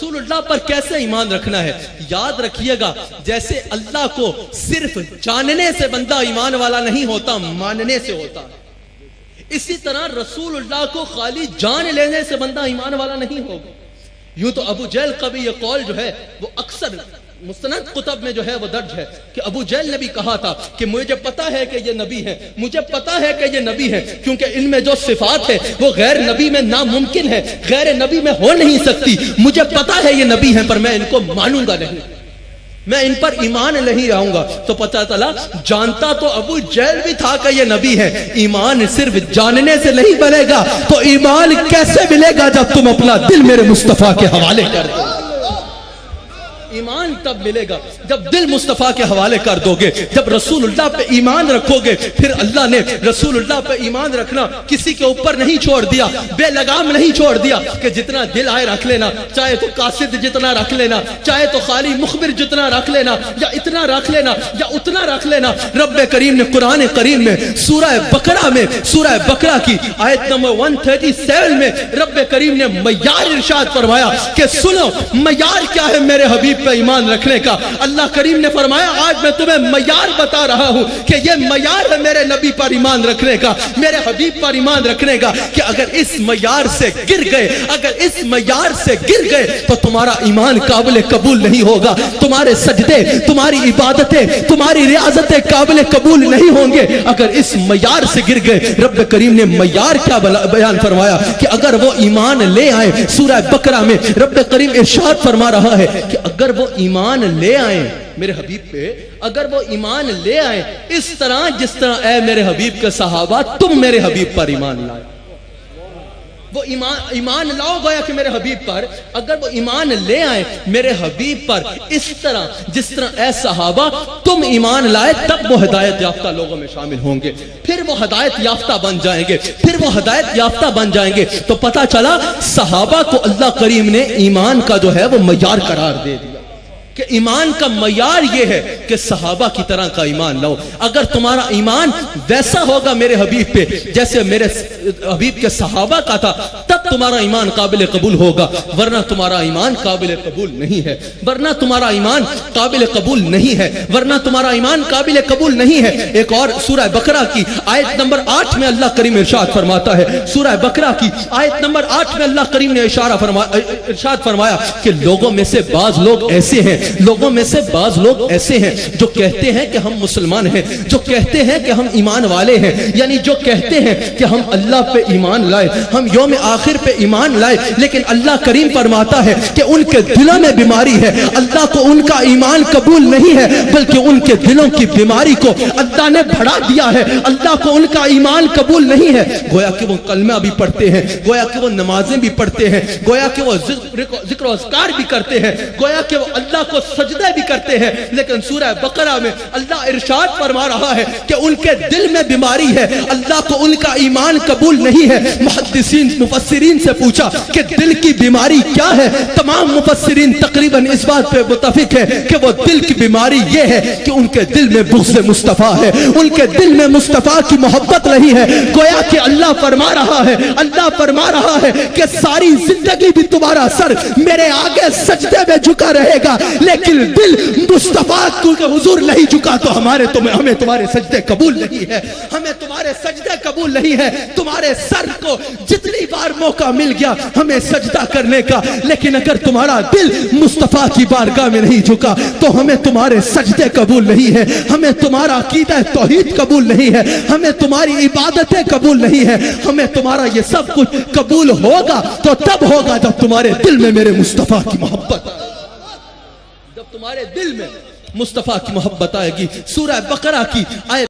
رسول اللہ پر کیسے ایمان رکھنا ہے؟ یاد رکھیے گا، جیسے اللہ کو صرف جاننے سے بندہ ایمان والا نہیں ہوتا، ماننے سے ہوتا، اسی طرح رسول اللہ کو خالی جان لینے سے بندہ ایمان والا نہیں ہوگا۔ یوں تو ابو جہل کا بھی یہ قول جو ہے وہ اکثر مستند کتب میں جو ہے وہ درج ہے کہ ابو جہل نے بھی کہا تھا کہ مجھے پتا ہے کہ یہ نبی ہے، مجھے پتا ہے کہ یہ نبی ہے، کیونکہ ان میں جو صفات ہے وہ غیر نبی میں ناممکن ہے، غیر نبی میں ہو نہیں سکتی، مجھے پتا ہے یہ نبی ہے پر میں ان کو مانوں گا نہیں، میں ان پر ایمان نہیں رہوں گا۔ تو پتہ چلا جانتا تو ابو جہل بھی تھا کہ یہ نبی ہے، ایمان صرف جاننے سے نہیں ملے گا، تو ایمان کیسے ملے گا جب تم اپنا دل میرے مصطفیٰ کے حوالے کر دو؟ ایمان تب ملے گا جب دل مصطفیٰ کے حوالے کر دو گے، جب رسول اللہ پہ ایمان رکھو گے۔ پھر اللہ نے رسول اللہ پہ ایمان رکھنا کسی کے اوپر نہیں چھوڑ دیا، بے لگام نہیں چھوڑ دیا کہ جتنا دل آئے رکھ لینا، چاہے تو قاصد جتنا رکھ لینا، چاہے تو خالی مخبر جتنا رکھ لینا، یا اتنا رکھ لینا یا اتنا رکھ لینا۔ رب کریم نے قرآن کریم میں سورہ بقرہ کی آیت نمبر 137 میں رب کریم نے معیار ارشاد فرمایا کہ سنو معیار کیا ہے میرے حبیب پہ ایمان رکھنے کا۔ اللہ کریم نے فرمایا آج میں تمہیں معیار بتا رہا ہوں کہ یہ معیار ہے میرے نبی پر ایمان رکھنے کا، میرے حبیب پر ایمان رکھنے کا، کہ اگر اس معیار سے گر گئے تو تمہارا ایمان قابل قبول نہیں ہوگا، تمہارے سجدے، تمہاری عبادتیں، تمہاری ریاضتیں قابل قبول نہیں ہوں گے اگر اس معیار سے گر گئے۔ رب کریم نے معیار کیا بیان فرمایا کہ اگر وہ ایمان لے آئے، سورہ بقرہ میں رب کریم ارشاد فرما رہا ہے کہ اگر وہ ایمان لے آئیں میرے حبیب پہ، اگر وہ ایمان لے آئیں اس طرح جس طرح اے میرے حبیب کے صحابہ تم میرے حبیب پر ایمان لائے، وہ ایمان لاؤ گویا کہ میرے حبیب پر، اگر وہ ایمان لے آئیں میرے حبیب پر اس طرح جس طرح اے صحابہ تم ایمان لائے، تب وہ ہدایت یافتہ لوگوں میں شامل ہوں گے، پھر وہ ہدایت یافتہ بن جائیں گے۔ تو پتہ چلا صحابہ کو اللہ کریم نے ایمان کا جو ہے وہ معیار قرار دے دیا کہ ایمان کا معیار یہ ہے کہ صحابہ کی طرح کا ایمان لاؤ۔ اگر تمہارا ایمان ویسا ہوگا میرے حبیب پہ جیسے میرے حبیب کے صحابہ کا تھا، تب تمہارا ایمان قابل قبول ہوگا، ورنہ تمہارا ایمان قابل قبول نہیں ہے، ایک اور سورہ بقرہ کی آیت نمبر 8 میں اللہ کریم ارشاد فرماتا ہے، سورہ بقرہ کی آیت نمبر 8 میں اللہ کریم نے ارشاد فرمایا کہ لوگوں میں سے بعض لوگ ایسے ہیں جو کہتے ہیں کہ ہم مسلمان ہیں، جو کہتے ہیں کہ ہم ایمان والے ہیں، یعنی جو کہتے ہیں کہ ہم اللہ پہ ایمان لائے، ہم یوم آخر پہ ایمان لائے، لیکن اللہ کریم فرماتا ہے کہ ان کے دلوں میں بیماری ہے، اللہ کو ان کا ایمان قبول نہیں ہے، بلکہ ان کے دلوں کی بیماری کو اللہ نے بڑھا دیا ہے، اللہ کو ان کا ایمان قبول نہیں ہے۔ گویا کہ وہ کلمہ بھی پڑھتے ہیں، گویا کہ وہ نمازیں بھی پڑھتے ہیں، گویا کہ وہ ذکر و اذکار بھی کرتے ہیں، گویا کہ وہ اللہ کو سجدے بھی کرتے ہیں، لیکن سورہ بقرہ میں اللہ ارشاد فرما رہا ہے کہ ان کے دل میں بیماری ہے، اللہ کو ان کا ایمان قبول نہیں ہے۔ مفسرین سے پوچھا کہ دل کی بیماری کیا ہے؟ تمام مفسرین تقریباً اس بات پہ متفق ہے کہ وہ دل کی بیماری یہ ہے کہ ان کے دل میں بغض مصطفیٰ ہے، ان کے دل میں مصطفیٰ کی محبت نہیں ہے۔ گویا کہ اللہ فرما رہا ہے کہ ساری زندگی بھی تمہارا سر میرے آگے سجدے میں جھکا رہے گا، لیکن دل مصطفیٰ کے حضور نہیں جھکا تو ہمیں تمہارے سجدے قبول نہیں ہے، تمہارے سر کو جتنی بار موقع مل گیا ہمیں سجدہ کرنے کا، لیکن اگر تمہارا دل مصطفیٰ کی بارگاہ میں نہیں جھکا تو ہمیں تمہارے سجدے قبول نہیں ہے، ہمیں تمہارا عقیدہ توحید قبول نہیں ہے، ہمیں تمہاری عبادتیں قبول نہیں ہے، ہمیں تمہارا یہ سب کچھ قبول ہوگا تو تب ہوگا جب تمہارے دل میں میرے مصطفیٰ کی محبت آئے، جب تمہارے دل میں مصطفیٰ کی محبت آئے گی۔ سورہ بقرہ کی آیت